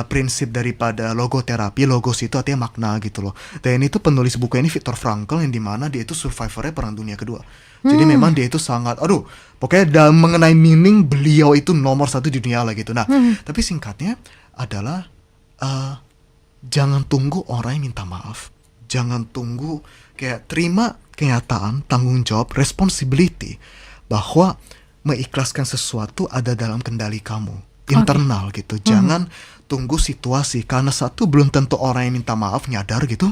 prinsip daripada logoterapi. Logos itu artinya makna gitu loh. Dan itu penulis buku ini Viktor Frankl, yang dimana dia itu survivornya Perang Dunia Kedua. Jadi memang dia itu sangat, pokoknya dalam mengenai meaning beliau itu nomor satu di dunia lah gitu. Nah, tapi singkatnya adalah jangan tunggu orang yang minta maaf. Jangan tunggu, kayak terima kenyataan, tanggung jawab, responsibility bahwa mengikhlaskan sesuatu ada dalam kendali kamu, internal gitu. Jangan tunggu situasi, karena satu, belum tentu orang yang minta maaf nyadar gitu.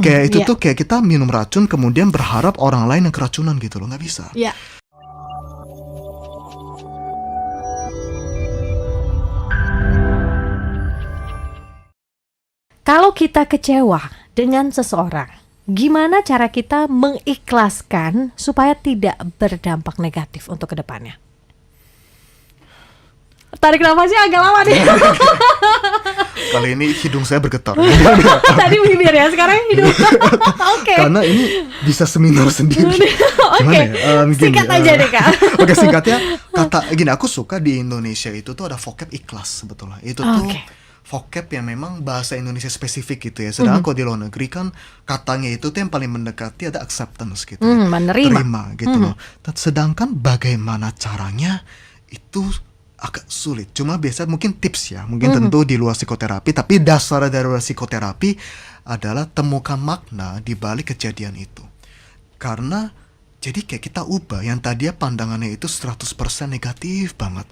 Kayak itu tuh kayak kita minum racun kemudian berharap orang lain yang keracunan gitu loh, nggak bisa. Kalau kita kecewa dengan seseorang, gimana cara kita mengikhlaskan supaya tidak berdampak negatif untuk kedepannya? Tarik nafasnya agak lama nih. Kali ini hidung saya bergetar. Tadi bibir ya, sekarang hidung. Oke. Karena ini bisa seminar sendiri. Oke. Singkat aja deh, Kak. Oke, singkatnya kata gini, aku suka di Indonesia itu tuh ada vocab ikhlas sebetulnya. Itu tuh vocab yang memang bahasa Indonesia spesifik gitu ya. Sedangkan kalau di luar negeri kan katanya itu tuh yang paling mendekati ada acceptance gitu. Terima gitu loh. Sedangkan bagaimana caranya itu agak sulit. Cuma biasa mungkin tips ya. Mungkin tentu di luar psikoterapi, tapi dasar dari psikoterapi adalah temukan makna di balik kejadian itu. Karena jadi kayak kita ubah yang tadinya pandangannya itu 100% negatif banget.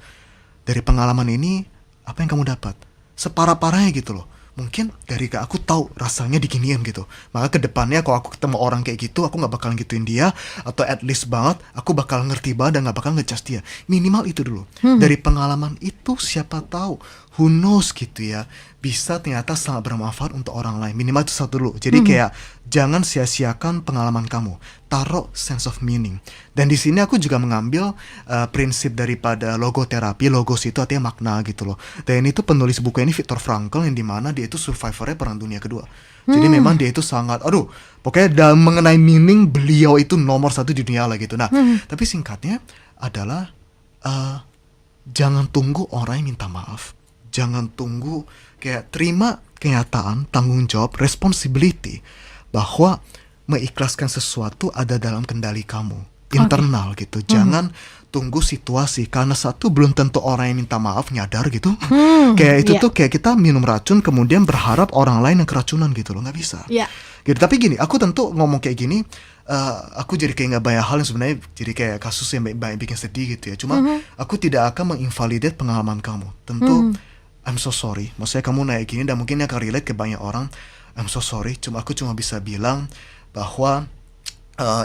Dari pengalaman ini, apa yang kamu dapat? Separah-parahnya gitu loh. Mungkin dari aku tahu rasanya diginiin gitu. Maka kedepannya kalau aku ketemu orang kayak gitu, aku gak bakal gituin dia. Atau at least banget, aku bakal ngerti banget dan gak bakal ngejudge dia. Minimal itu dulu. Dari pengalaman itu siapa tahu, who knows gitu ya, bisa ternyata sangat bermanfaat untuk orang lain. Minimal itu satu dulu. Jadi kayak jangan sia-siakan pengalaman kamu. Taruh sense of meaning. Dan di sini aku juga mengambil prinsip daripada logoterapi. Logos itu artinya makna gitu loh. Dan itu penulis buku ini Viktor Frankl, yang dimana dia itu survivornya Perang Dunia Kedua. Jadi memang dia itu sangat, pokoknya dalam mengenai meaning beliau itu nomor satu di dunia lah gitu. Nah, tapi singkatnya adalah jangan tunggu orang yang minta maaf. Jangan tunggu, kayak terima kenyataan, tanggung jawab, responsibility bahwa mengikhlaskan sesuatu ada dalam kendali kamu, internal gitu. Jangan tunggu situasi, karena satu, belum tentu orang yang minta maaf nyadar gitu. Kayak itu tuh kayak kita minum racun kemudian berharap orang lain yang keracunan gitu loh, nggak bisa. Gitu. Tapi gini, aku tentu ngomong kayak gini, aku jadi kayak nggak banyak hal yang sebenarnya jadi kayak kasus yang banyak bikin sedih gitu ya. Cuma aku tidak akan menginvalidate pengalaman kamu. Tentu I'm so sorry. Maksudnya kamu naik gini dan mungkin akan relate ke banyak orang. I'm so sorry. Aku cuma bisa bilang bahwa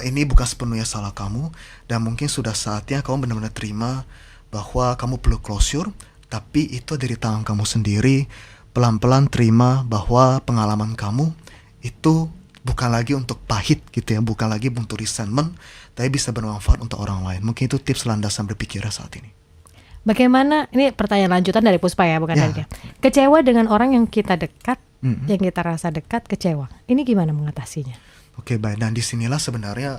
ini bukan sepenuhnya salah kamu, dan mungkin sudah saatnya kamu benar-benar terima bahwa kamu perlu closure, tapi itu dari tangan kamu sendiri. Pelan-pelan terima bahwa pengalaman kamu itu bukan lagi untuk pahit gitu ya, bukan lagi untuk resentment, tapi bisa bermanfaat untuk orang lain. Mungkin itu tips landasan berpikirnya saat ini. Bagaimana, ini pertanyaan lanjutan dari Puspa ya, bukan dari dia. Kecewa dengan orang yang kita dekat, yang kita rasa dekat, kecewa. Ini gimana mengatasinya? Oke, baik. Dan disinilah sebenarnya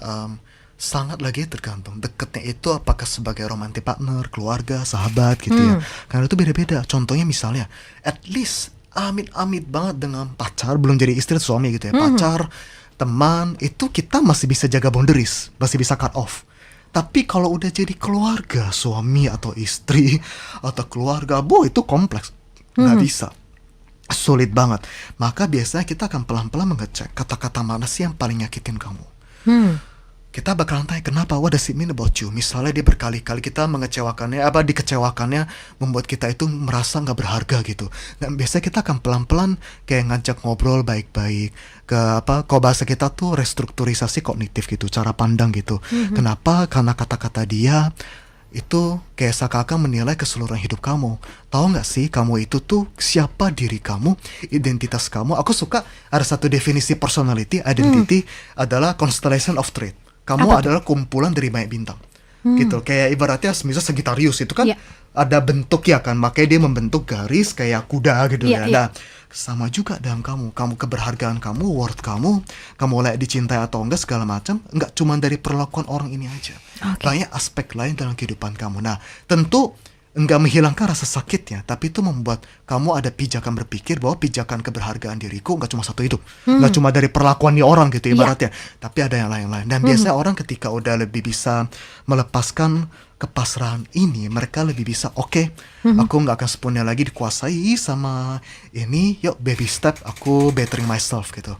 sangat lagi tergantung deketnya itu apakah sebagai romantic partner, keluarga, sahabat gitu ya. Karena itu beda-beda. Contohnya misalnya, at least amit-amit banget dengan pacar, belum jadi istri atau suami gitu ya. Pacar, teman, itu kita masih bisa jaga boundaries, masih bisa cut off. Tapi kalau udah jadi keluarga, suami atau istri atau keluarga, itu kompleks, nggak bisa, sulit banget. Maka biasanya kita akan pelan-pelan mengecek kata-kata mana sih yang paling nyakitin kamu. Kita bakalan tanya kenapa, what does it mean about you? Misalnya dia berkali-kali kita mengecewakannya, dikecewakannya membuat kita itu merasa nggak berharga gitu. Dan biasanya kita akan pelan-pelan kayak ngajak ngobrol baik-baik ke kalau bahasa kita tuh restrukturisasi kognitif gitu, cara pandang gitu. Kenapa? Karena kata-kata dia itu kayak seakan-akan menilai keseluruhan hidup kamu. Tahu nggak sih kamu itu tuh siapa diri kamu, identitas kamu. Aku suka ada satu definisi personality, identity adalah constellation of trait. Kamu adalah kumpulan dari banyak bintang. Gitu. Kayak ibaratnya misal Sagittarius itu kan ada bentuk ya kan, makanya dia membentuk garis kayak kuda gitu ya. Nah, sama juga dalam kamu keberhargaan kamu, worth kamu layak dicintai atau enggak segala macam, enggak cuma dari perlakuan orang ini aja. Banyak aspek lain dalam kehidupan kamu. Nah, tentu enggak menghilangkan rasa sakitnya, tapi itu membuat kamu ada pijakan berpikir bahwa pijakan keberhargaan diriku enggak cuma satu itu. Enggak cuma dari perlakuannya orang gitu ibaratnya, tapi ada yang lain-lain. Dan biasanya orang ketika udah lebih bisa melepaskan kepasrahan ini, mereka lebih bisa aku nggak akan sepenuhnya lagi dikuasai sama ini, yuk baby step aku bettering myself gitu.